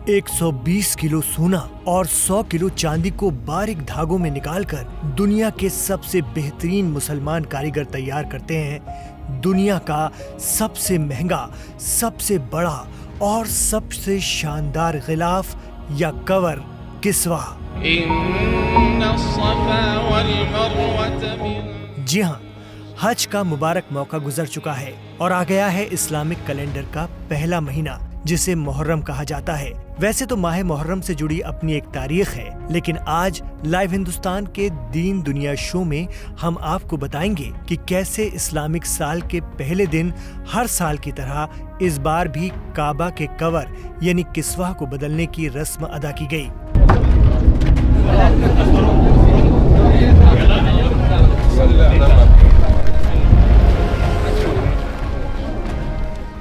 120 kilo सोना और 100 kilo चांदी को बारीक धागों में निकालकर दुनिया के सबसे बेहतरीन मुसलमान कारीगर तैयार करते हैं दुनिया का सबसे महंगा, सबसे बड़ा और सबसे शानदार गिलाफ या कवर किस्वा। जी हाँ, हज का मुबारक मौका गुजर चुका है और आ गया है इस्लामिक कैलेंडर का पहला महीना, जिसे मुहर्रम कहा जाता है। वैसे तो माह मुहर्रम से जुड़ी अपनी एक तारीख है, लेकिन आज लाइव हिंदुस्तान के दीन दुनिया शो में हम आपको बताएंगे कि कैसे इस्लामिक साल के पहले दिन हर साल की तरह इस बार भी काबा के कवर यानी किस्वा को बदलने की रस्म अदा की गई।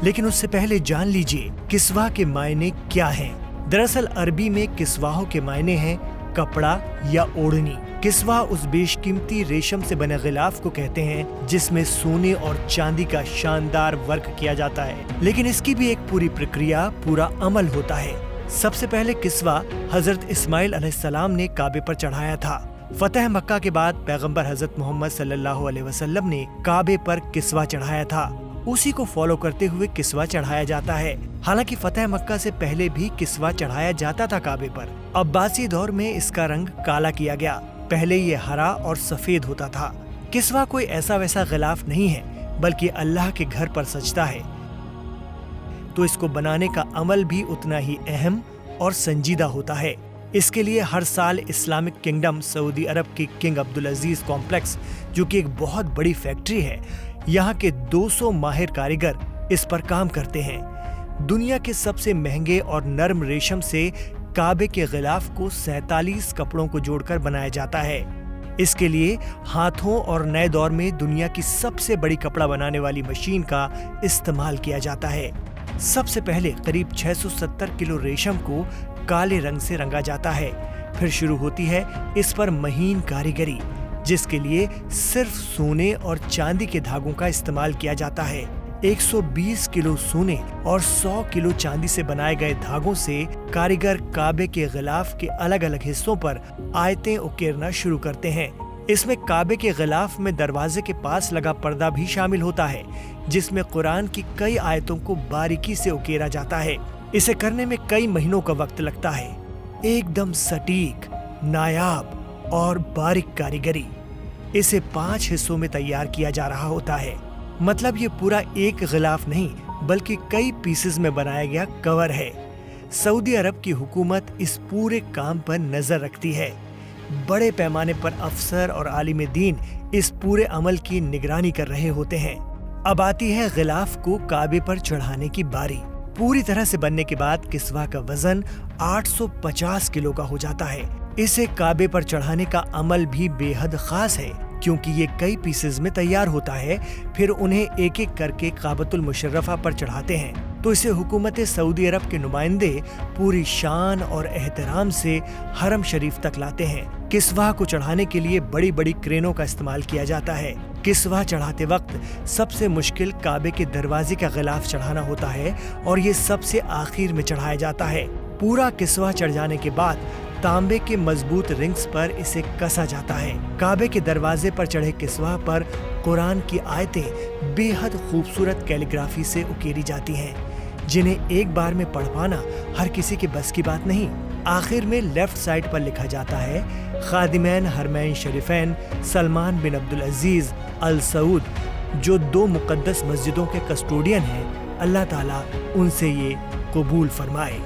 लेकिन उससे पहले जान लीजिए किस्वा के मायने क्या हैं। दरअसल अरबी में किस्वाहों के मायने हैं कपड़ा या ओढ़नी। किस्वा उस बेशकीमती रेशम से बने गिलाफ को कहते हैं जिसमें सोने और चांदी का शानदार वर्क किया जाता है, लेकिन इसकी भी एक पूरी प्रक्रिया, पूरा अमल होता है। सबसे पहले किस्वा हजरत इस्माइल अलैहिस्सलाम ने काबे पर चढ़ाया था। फतह मक्का के बाद पैगंबर हजरत मोहम्मद सल्लल्लाहु अलैहि वसल्लम ने काबे पर किस्वा चढ़ाया था। उसी को फॉलो करते हुए किस्वा चढ़ाया जाता है। हालांकि फतह मक्का से पहले भी किस्वा चढ़ाया जाता था काबे पर। अब्बासी दौर में इसका रंग काला किया गया। पहले ये हरा और सफेद होता था। किस्वा कोई ऐसा वैसा गिलाफ नहीं है, बल्कि अल्लाह के घर पर सजता है, तो इसको बनाने का अमल भी उतना ही अहम और संजीदा होता है। इसके लिए हर साल इस्लामिक किंगडम सऊदी अरब की किंग अब्दुल अजीज कॉम्प्लेक्स, जो कि एक बहुत बड़ी फैक्ट्री है, यहाँ के 200 माहिर कारीगर इस पर काम करते हैं। दुनिया के सबसे महंगे और नरम रेशम से काबे के गिलाफ को 47 कपड़ों को जोड़कर बनाया जाता है। इसके लिए हाथों और नए दौर में दुनिया की सबसे बड़ी कपड़ा बनाने वाली मशीन का इस्तेमाल किया जाता है। सबसे पहले करीब 670 किलो रेशम को काले रंग से रंगा जाता है। फिर शुरू होती है इस पर महीन कारीगरी, जिसके लिए सिर्फ सोने और चांदी के धागों का इस्तेमाल किया जाता है। 120 किलो सोने और 100 किलो चांदी से बनाए गए धागों से कारीगर काबे के गिलाफ के अलग अलग हिस्सों पर आयतें उकेरना शुरू करते हैं। इसमें काबे के गिलाफ में दरवाजे के पास लगा पर्दा भी शामिल होता है, जिसमें कुरान की कई आयतों को बारीकी से उकेरा जाता है। इसे करने में कई महीनों का वक्त लगता है। एकदम सटीक, नायाब और बारीक कारीगरी। इसे 5 हिस्सों में तैयार किया जा रहा होता है। मतलब ये पूरा एक गिलाफ नहीं, बल्कि कई पीसेस में बनाया गया कवर है। सऊदी अरब की हुकूमत इस पूरे काम पर नजर रखती है। बड़े पैमाने पर अफसर और आलिम दीन इस पूरे अमल की निगरानी कर रहे होते हैं। अब आती है गिलाफ को काबे पर चढ़ाने की बारी। पूरी तरह से बनने के बाद किस्वा का वजन 850 किलो का हो जाता है। इसे काबे पर चढ़ाने का अमल भी बेहद खास है, क्योंकि ये कई पीसेस में तैयार होता है। फिर उन्हें एक एक करके काबतुल मुशर्रफा पर चढ़ाते हैं, तो इसे हुकूमत सऊदी अरब के नुमाइंदे पूरी शान और एहतराम से हरम शरीफ तक लाते हैं। किस्वा को चढ़ाने के लिए बड़ी बड़ी क्रेनों का इस्तेमाल किया जाता है। किस्वा चढ़ाते वक्त सबसे मुश्किल काबे के दरवाजे का गिलाफ चढ़ाना होता है, और ये सबसे आखिर में चढ़ाया जाता है। पूरा किस्वा चढ़ जाने के बाद तांबे के मजबूत रिंग्स पर इसे कसा जाता है। काबे के दरवाजे पर चढ़े किस्वा पर कुरान की आयतें बेहद खूबसूरत कैलीग्राफी से उकेरी जाती हैं, जिन्हें एक बार में पढ़ पाना हर किसी के बस की बात नहीं। आखिर में लेफ्ट साइड पर लिखा जाता है, खादिमैन हरमैन शरीफैन सलमान बिन अब्दुल अजीज अल सऊद, जो 2 मुकद्दस मस्जिदों के कस्टोडियन हैं। अल्लाह ताला उनसे ये कबूल फरमाए।